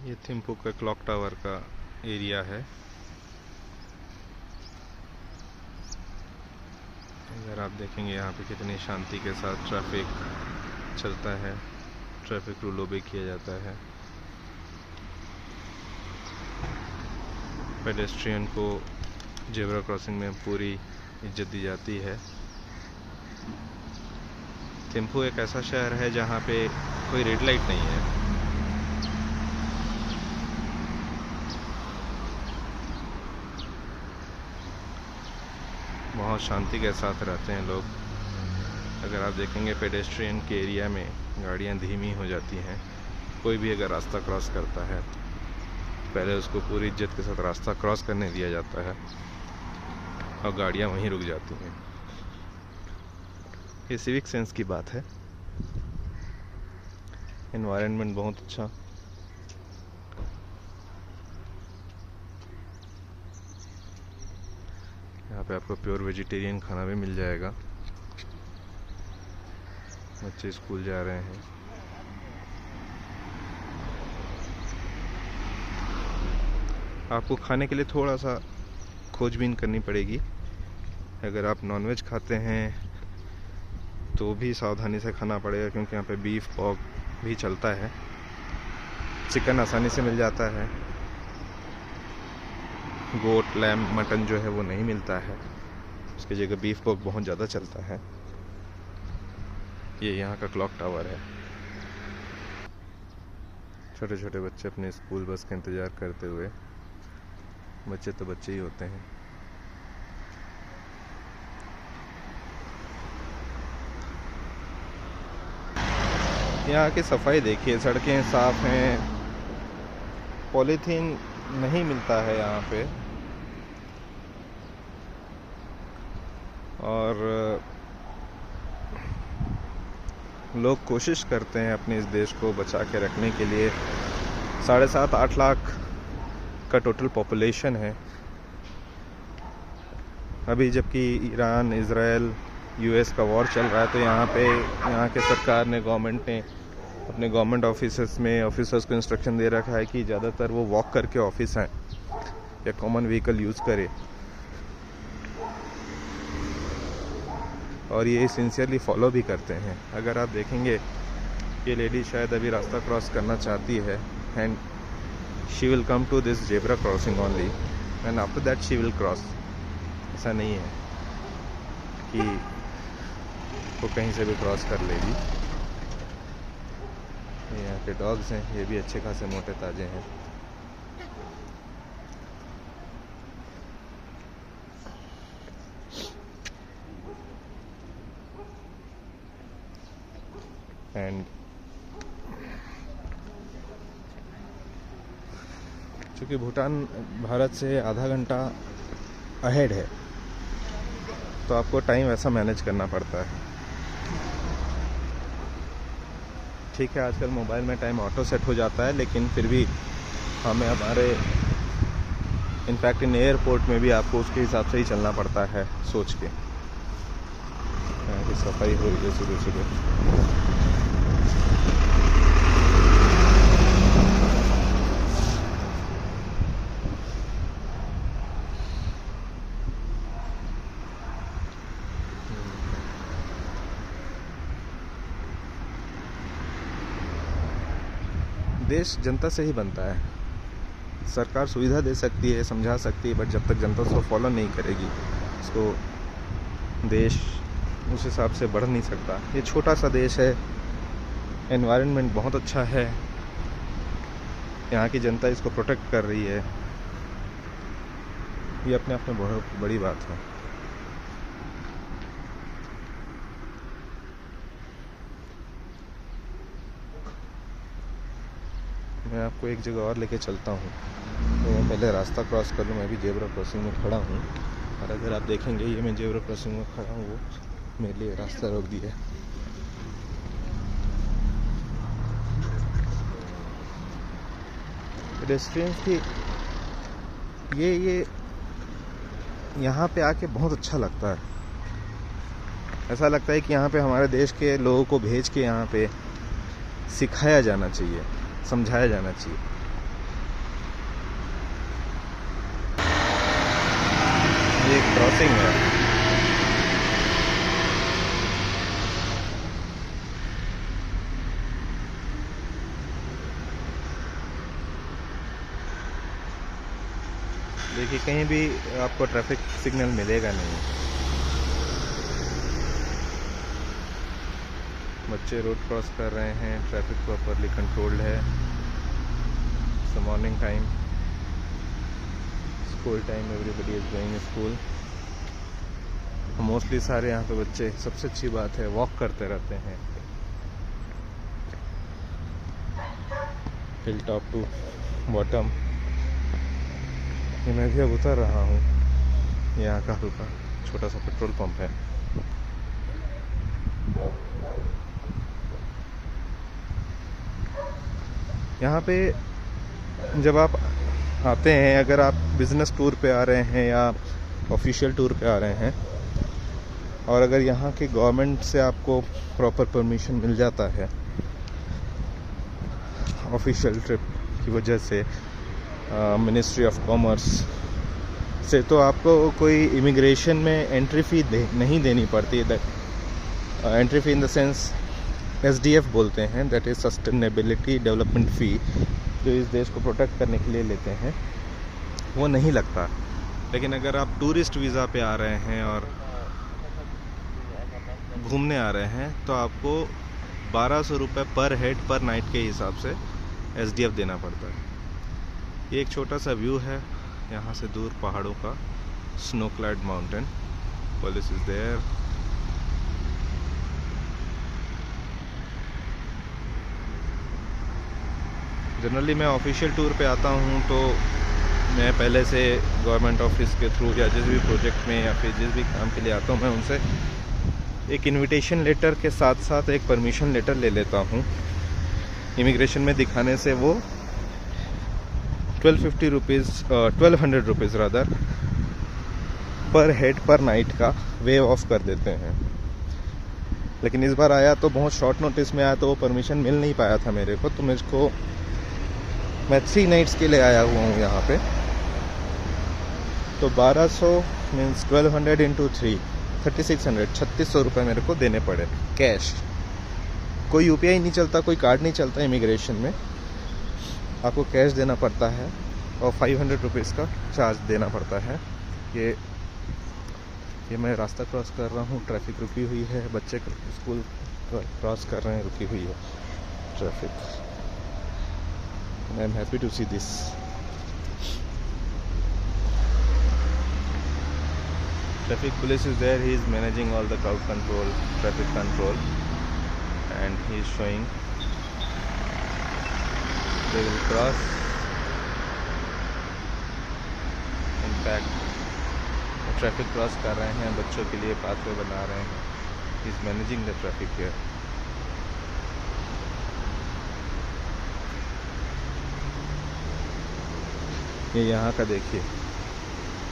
ये थिम्पू का clock tower का एरिया है। अगर आप देखेंगे यहाँ पे कितनी शांति के साथ ट्रैफिक चलता है, ट्रैफिक रूल ओबे किया जाता है, पेडेस्ट्रियन को जेब्रा क्रॉसिंग में पूरी इज्जत दी जाती है। थिम्पू एक ऐसा शहर है जहाँ पे कोई रेड लाइट नहीं है। बहुत शांति के साथ रहते हैं लोग। अगर आप देखेंगे पेडेस्ट्रियन के एरिया में गाड़ियाँ धीमी हो जाती हैं। कोई भी अगर रास्ता क्रॉस करता है पहले उसको पूरी इज्जत के साथ रास्ता क्रॉस करने दिया जाता है और गाड़ियाँ वहीं रुक जाती हैं। ये सिविक सेंस की बात है। एनवायरनमेंट बहुत अच्छा। यहाँ पे आपको प्योर वेजिटेरियन खाना भी मिल जाएगा। बच्चे स्कूल जा रहे हैं। आपको खाने के लिए थोड़ा सा खोजबीन करनी पड़ेगी। अगर आप नॉनवेज खाते हैं तो भी सावधानी से खाना पड़ेगा, क्योंकि यहाँ पे बीफ पॉर्क भी चलता है। चिकन आसानी से मिल जाता है, गोट लैम मटन जो है वो नहीं मिलता है। उसकी जगह बीफ पॉर्क बहुत ज़्यादा चलता है। ये यहाँ का क्लॉक टावर है। छोटे छोटे बच्चे अपने स्कूल बस का इंतज़ार करते हुए, बच्चे तो बच्चे ही होते हैं। यहाँ की सफाई देखिए, सड़कें साफ हैं, पॉलीथीन नहीं मिलता है यहाँ पे। और लोग कोशिश करते हैं अपने इस देश को बचा के रखने के लिए। 7.5-8 लाख का टोटल पॉपुलेशन है अभी, जबकि ईरान, इजराइल, यूएस का वॉर चल रहा है। तो यहाँ के सरकार ने, गवर्नमेंट ने अपने गवर्नमेंट ऑफिसर्स को इंस्ट्रक्शन दे रखा है कि ज़्यादातर वो वॉक करके ऑफिस आए या कॉमन व्हीकल यूज़ करे। और ये सिंसियरली फॉलो भी करते हैं। अगर आप देखेंगे ये लेडी शायद अभी रास्ता क्रॉस करना चाहती है, and she will come to this zebra crossing only and after that she will cross. ऐसा नहीं है कि वो कहीं से भी क्रॉस कर लेगी। ये यहाँ के डॉग्स हैं, ये भी अच्छे खासे मोटे ताजे हैं। एंड चूँकि भूटान भारत से आधा घंटा अहेड है, तो आपको टाइम ऐसा मैनेज करना पड़ता है। ठीक है, आजकल मोबाइल में टाइम ऑटो सेट हो जाता है, लेकिन फिर भी हमें हमारे इनफैक्ट इन एयरपोर्ट में भी आपको उसके हिसाब से ही चलना पड़ता है, सोच के। यहाँ की सफाई हो रही है सुबह सुबह। देश जनता से ही बनता है। सरकार सुविधा दे सकती है, समझा सकती है, बट जब तक जनता उसको फॉलो नहीं करेगी, उसको देश उस हिसाब से बढ़ नहीं सकता। ये छोटा सा देश है, एनवायरनमेंट बहुत अच्छा है, यहाँ की जनता इसको प्रोटेक्ट कर रही है। ये अपने आप में बहुत बड़ी बात है। मैं आपको एक जगह और लेके चलता हूँ, तो मैं पहले रास्ता क्रॉस कर लूँ। मैं भी जेब्रा क्रॉसिंग में खड़ा हूँ, और अगर आप देखेंगे ये मैं जेब्रा क्रॉसिंग में खड़ा हूँ, वो मेरे लिए रास्ता रोक दिया है। पेडेस्ट्रियंस की ये यहाँ पे आके बहुत अच्छा लगता है। ऐसा लगता है कि यहाँ पे हमारे देश के लोगों को भेज के यहाँ पे सिखाया जाना चाहिए, समझाया जाना चाहिए। क्रॉसिंग है। देखिए कहीं भी आपको ट्रैफिक सिग्नल मिलेगा नहीं। बच्चे रोड क्रॉस कर रहे हैं, ट्रैफिक प्रॉपरली कंट्रोल्ड है। सो morning time, school time, everybody is going school. Mostly सारे यहाँ पे बच्चे, सबसे अच्छी बात है, वॉक करते रहते हैं हिल टॉप टू बॉटम। मैं भी अब उतर रहा हूँ। यहाँ का हल्का छोटा सा पेट्रोल पंप है। यहाँ पे जब आप आते हैं, अगर आप बिज़नेस टूर पे आ रहे हैं या ऑफिशियल टूर पे आ रहे हैं, और अगर यहाँ के गवर्नमेंट से आपको प्रॉपर परमिशन मिल जाता है ऑफिशियल ट्रिप की वजह से, मिनिस्ट्री ऑफ कॉमर्स से, तो आपको कोई इमिग्रेशन में एंट्री फ़ी नहीं देनी पड़ती। Entry fee in the sense SDF बोलते हैं, दैट इज़ सस्टेनेबिलिटी डेवलपमेंट फ़ी, जो इस देश को प्रोटेक्ट करने के लिए लेते हैं, वो नहीं लगता। लेकिन अगर आप टूरिस्ट वीज़ा पे आ रहे हैं और घूमने आ रहे हैं, तो आपको 1200 रुपये पर हेड पर नाइट के हिसाब से SDF देना पड़ता है। ये एक छोटा सा व्यू है यहाँ से दूर पहाड़ों का, snow clad mountain, police is there. Generally मैं ऑफिशियल टूर पे आता हूँ तो मैं पहले से गवर्नमेंट ऑफिस के थ्रू या जिस भी प्रोजेक्ट में या फिर जिस भी काम के लिए आता हूँ, मैं उनसे एक इनविटेशन लेटर के साथ साथ एक परमिशन लेटर ले लेता हूँ। इमिग्रेशन में दिखाने से वो 1200 रुपीज़ रादर पर हेड पर नाइट का वेव ऑफ कर देते हैं। लेकिन इस बार आया तो बहुत शॉर्ट नोटिस में आया, तो वो परमिशन मिल नहीं पाया था मेरे को, तो मैं 3 नाइट्स के लिए आया हुआ हूँ यहाँ पे। तो 1200 मीन्स 1200 इंटू 3 3600 रुपये मेरे को देने पड़े कैश। कोई UPI नहीं चलता, कोई कार्ड नहीं चलता इमिग्रेशन में, आपको कैश देना पड़ता है और 500 रुपीज़ का चार्ज देना पड़ता है। ये मैं रास्ता क्रॉस कर रहा हूँ, ट्रैफिक रुकी हुई है, बच्चे स्कूल क्रॉस कर रहे हैं, रुकी हुई है traffic. I am happy to see this. Traffic police is there, he is managing all the crowd control, traffic control, and he is showing they will cross. In fact, traffic cross कर रहे हैं, बच्चों के लिए pathway बना रहे हैं। He is managing the traffic here. ये यहाँ का देखिए,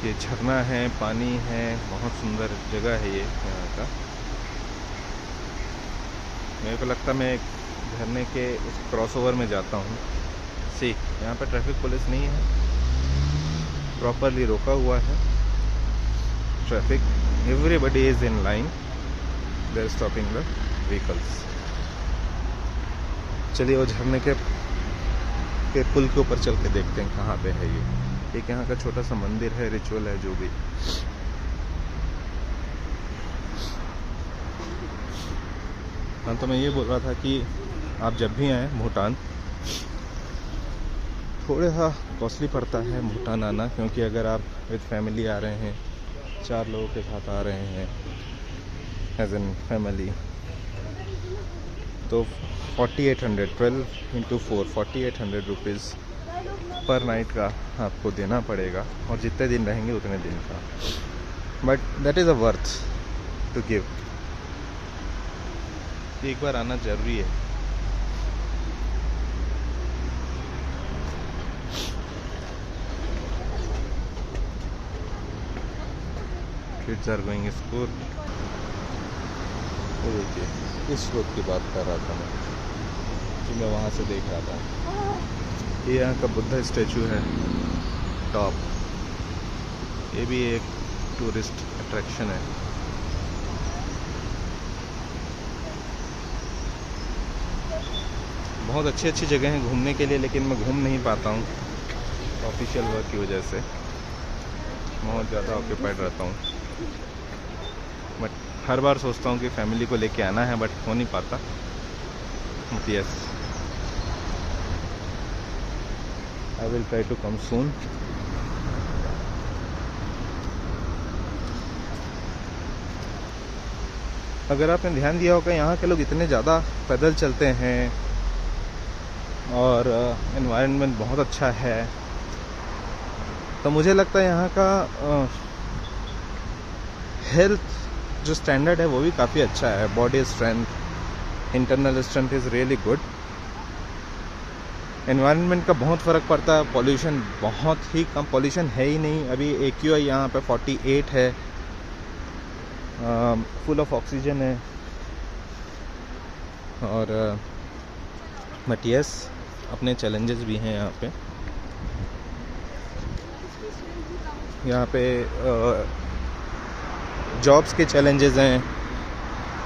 ये झरना है, पानी है, बहुत सुंदर जगह है ये यहाँ का। मेरे को लगता मैं एक झरने के उस क्रॉसओवर में जाता हूँ। यहाँ पर ट्रैफिक पुलिस नहीं है, प्रॉपरली रोका हुआ है traffic. Everybody is in line, they are stopping the vehicles. चलिए वो झरने के पुल के ऊपर चल के देखते हैं कहाँ पे है ये। एक यहाँ का छोटा सा मंदिर है, रिचुअल है जो भी। हाँ, तो मैं ये बोल रहा था कि आप जब भी आएँ भूटान, थोड़ा सा कॉस्टली पड़ता है भूटान आना, क्योंकि अगर आप विद फैमिली आ रहे हैं, 4 लोगों के साथ आ रहे हैं एज एन फैमिली, तो 4800, 12 इंटू 4 4800 रुपीज़ पर नाइट का आपको देना पड़ेगा, और जितने दिन रहेंगे उतने दिन का। But that is a worth to give. एक बार आना जरूरी है। Kids are going school. तो देखिए, इस रोड की बात कर रहा था मैं, कि मैं वहाँ से देख रहा था। ये यहाँ का बुद्धा स्टैचू है टॉप। ये भी एक टूरिस्ट अट्रैक्शन है। बहुत अच्छी अच्छी जगह हैं घूमने के लिए, लेकिन मैं घूम नहीं पाता हूँ ऑफिशियल वर्क की वजह से। बहुत ज़्यादा ऑक्यूपाइड रहता हूँ, बट हर बार सोचता हूँ कि फैमिली को लेके आना है, बट हो नहीं पाता। Yes, I will try to come soon. अगर आपने ध्यान दिया होगा, यहाँ के लोग इतने ज़्यादा पैदल चलते हैं और एनवायरनमेंट बहुत अच्छा है, तो मुझे लगता है यहाँ का हेल्थ जो स्टैंडर्ड है वो भी काफ़ी अच्छा है। Body strength, internal strength is really good. Environment का बहुत फ़र्क पड़ता है। पॉल्यूशन बहुत ही कम, पॉल्यूशन है ही नहीं। अभी AQI यहाँ पे 48 है, फुल ऑफ ऑक्सीजन है। और बट यस, अपने चैलेंजेस भी हैं यहाँ पे। यहाँ पे जॉब्स के चैलेंजेस हैं।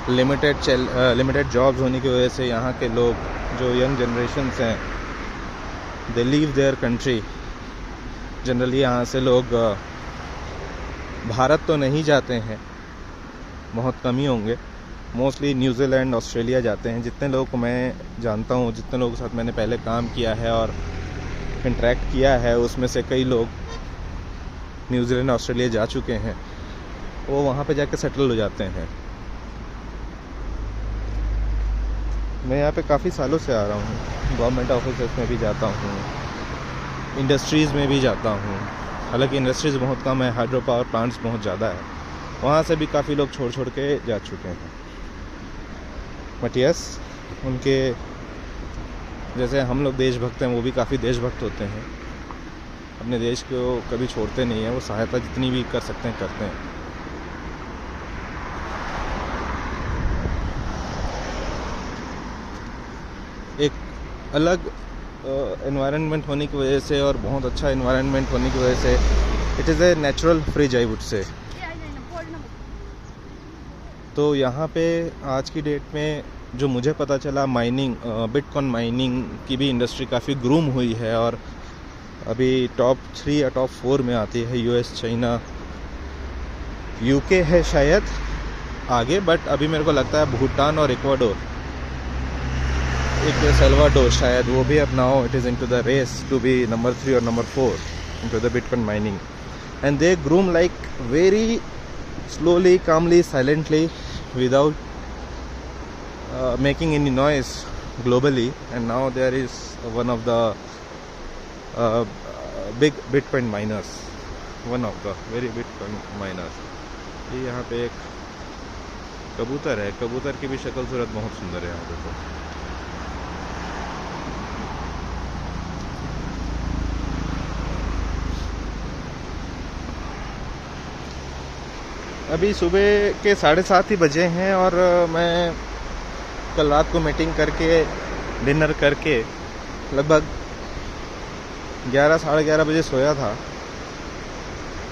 लिमिटेड जॉब्स होने की वजह से यहाँ के लोग जो यंग जनरेशन्स हैं, दे लीव देयर कंट्री। जनरली यहाँ से लोग भारत तो नहीं जाते हैं, बहुत कम ही होंगे। मोस्टली न्यूजीलैंड, ऑस्ट्रेलिया जाते हैं। जितने लोगों को मैं जानता हूँ, जितने लोगों के साथ मैंने पहले काम किया है और इंटरेक्ट किया है, उसमें से कई लोग न्यूजीलैंड, ऑस्ट्रेलिया जा चुके हैं। वो वहाँ पे जाके सेटल हो जाते हैं। मैं यहाँ पे काफ़ी सालों से आ रहा हूँ। गवर्नमेंट ऑफिस में भी जाता हूँ, इंडस्ट्रीज़ में भी जाता हूँ। हालांकि इंडस्ट्रीज़ बहुत कम है, हाइड्रो पावर प्लांट्स बहुत ज़्यादा है। वहाँ से भी काफ़ी लोग छोड़ के जा चुके हैं। बट यस, उनके जैसे हम लोग देशभक्त हैं, वो भी काफ़ी देशभक्त होते हैं। अपने देश को कभी छोड़ते नहीं हैं। वो सहायता जितनी भी कर सकते हैं करते हैं। एक अलग एनवायरनमेंट होने की वजह से और बहुत अच्छा एनवायरनमेंट होने की वजह से it is a natural fridge, I would say. तो यहाँ पे आज की डेट में जो मुझे पता चला, माइनिंग, बिटकॉइन माइनिंग की भी इंडस्ट्री काफ़ी ग्रूम हुई है और अभी टॉप 3 या टॉप 4 में आती है। US, चाइना, UK है शायद आगे, बट अभी मेरे को लगता है भूटान और इक्वाडोर, एक सेल्वाडोर शायद, वो भी अब now it is into the race to be number 3 और number 4 into the bitcoin mining. And they groom like very slowly, calmly, silently, without making any noise globally. And now there is one of the big Bitcoin miners, one of the very Bitcoin miners. ये यहाँ पे एक कबूतर है। कबूतर की भी शक्ल सूरत बहुत सुंदर है यहाँ पे। तो अभी सुबह के 7:30 ही बजे हैं और मैं कल रात को मीटिंग करके, डिनर करके लगभग 11, साढ़े 11 बजे सोया था।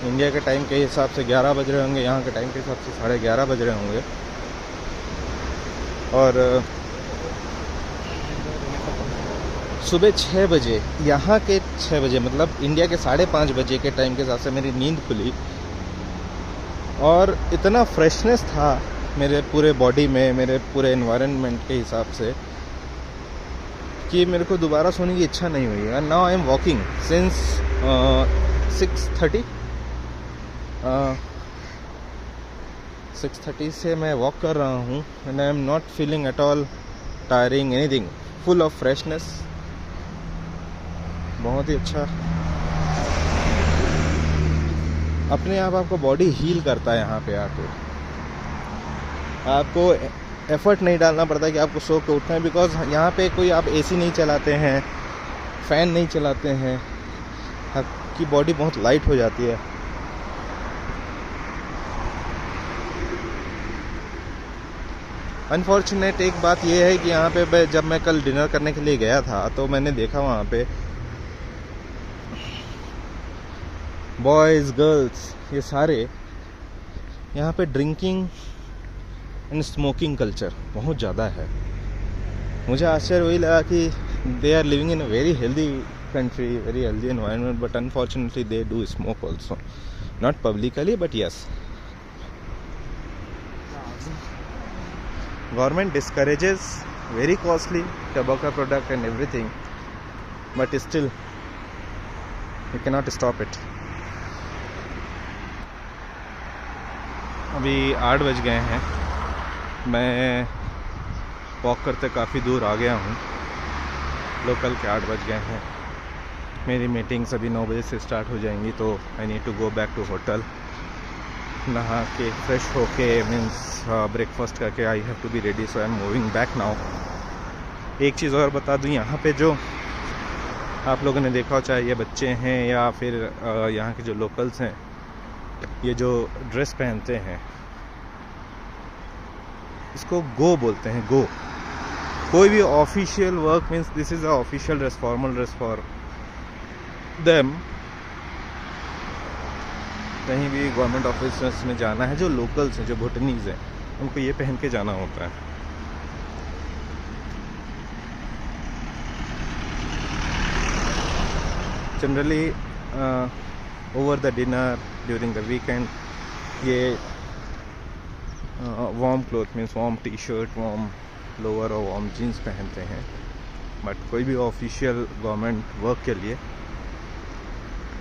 इंडिया के टाइम के हिसाब से 11 बज रहे होंगे, यहाँ के टाइम के हिसाब से 11:30 बज रहे होंगे। और सुबह 6 बजे, यहाँ के 6 बजे मतलब इंडिया के 5:30 बजे के टाइम के हिसाब से मेरी नींद खुली और इतना फ्रेशनेस था मेरे पूरे बॉडी में, मेरे पूरे एनवायरनमेंट के हिसाब से, कि मेरे को दोबारा सोने की इच्छा नहीं हुई। And now I am walking since 6:30 6:30 से मैं वॉक कर रहा हूँ। And I am not feeling at all tiring, anything, full of freshness. बहुत ही अच्छा, अपने आप आपको बॉडी हील करता है। यहाँ पे आके आपको एफर्ट नहीं डालना पड़ता कि आपको सो के उठना है, बिकॉज यहाँ पे कोई आप AC नहीं चलाते हैं, फ़ैन नहीं चलाते हैं, आपकी बॉडी बहुत लाइट हो जाती है। अनफॉर्चुनेट एक बात यह है कि यहाँ पे जब मैं कल डिनर करने के लिए गया था तो मैंने देखा वहाँ पे बॉयज़, गर्ल्स, ये सारे यहाँ पे ड्रिंकिंग एंड स्मोकिंग कल्चर बहुत ज़्यादा है। मुझे आश्चर्य वही लगा कि they are living in a very healthy country, very healthy environment, but unfortunately they do smoke also, not publicly but yes. Government discourages very costly tobacco product and everything, but still you cannot stop it. अभी 8 बज गए हैं, मैं walk करते काफ़ी दूर आ गया हूँ। लोकल के 8 बज गए हैं। मेरी मीटिंग्स अभी 9 बजे से स्टार्ट हो जाएंगी, तो I need to go back to hotel, नहा के फ्रेश होके मीन्स ब्रेकफास्ट करके I have to be ready, so I am moving back now. एक चीज़ और बता दूं, यहाँ पे जो आप लोगों ने देखा हो, चाहे ये बच्चे हैं या फिर यहाँ के जो लोकल्स हैं, ये जो ड्रेस पहनते हैं इसको गो बोलते हैं, गो। कोई भी official work means this is a official dress, formal dress for them. कहीं भी गवर्नमेंट ऑफिस में जाना है, जो लोकल्स हैं, जो भूटानीज हैं, उनको ये पहन के जाना होता है। Generally over the dinner during the weekend ये warm cloth means warm T shirt, warm lower और वार्म जीन्स पहनते हैं। बट कोई भी ऑफिशियल गवर्नमेंट वर्क के लिए,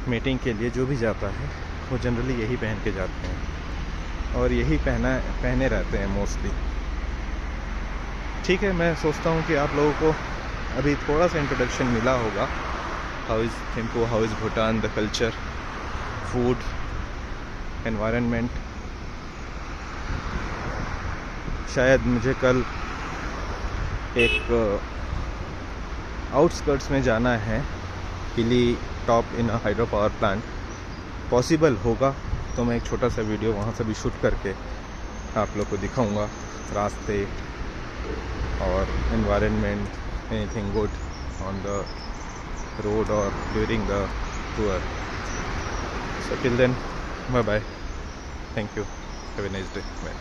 मीटिंग के लिए जो भी जाता है, वो जनरली यही पहन के जाते हैं और यही पहने रहते हैं मोस्टली। ठीक है, मैं सोचता हूँ कि आप लोगों को अभी थोड़ा सा इंट्रोडक्शन मिला होगा, how is Thimphu, how is Bhutan, the culture, food, environment. शायद मुझे कल एक आउटस्कर्ट्स में जाना है, किली top in a hydro power plant. Possible होगा तो मैं एक छोटा सा वीडियो वहाँ से भी शूट करके आप लोग को दिखाऊंगा, रास्ते और environment, anything good on the road और during the tour. So till then, bye bye, thank you, have a nice day, bye.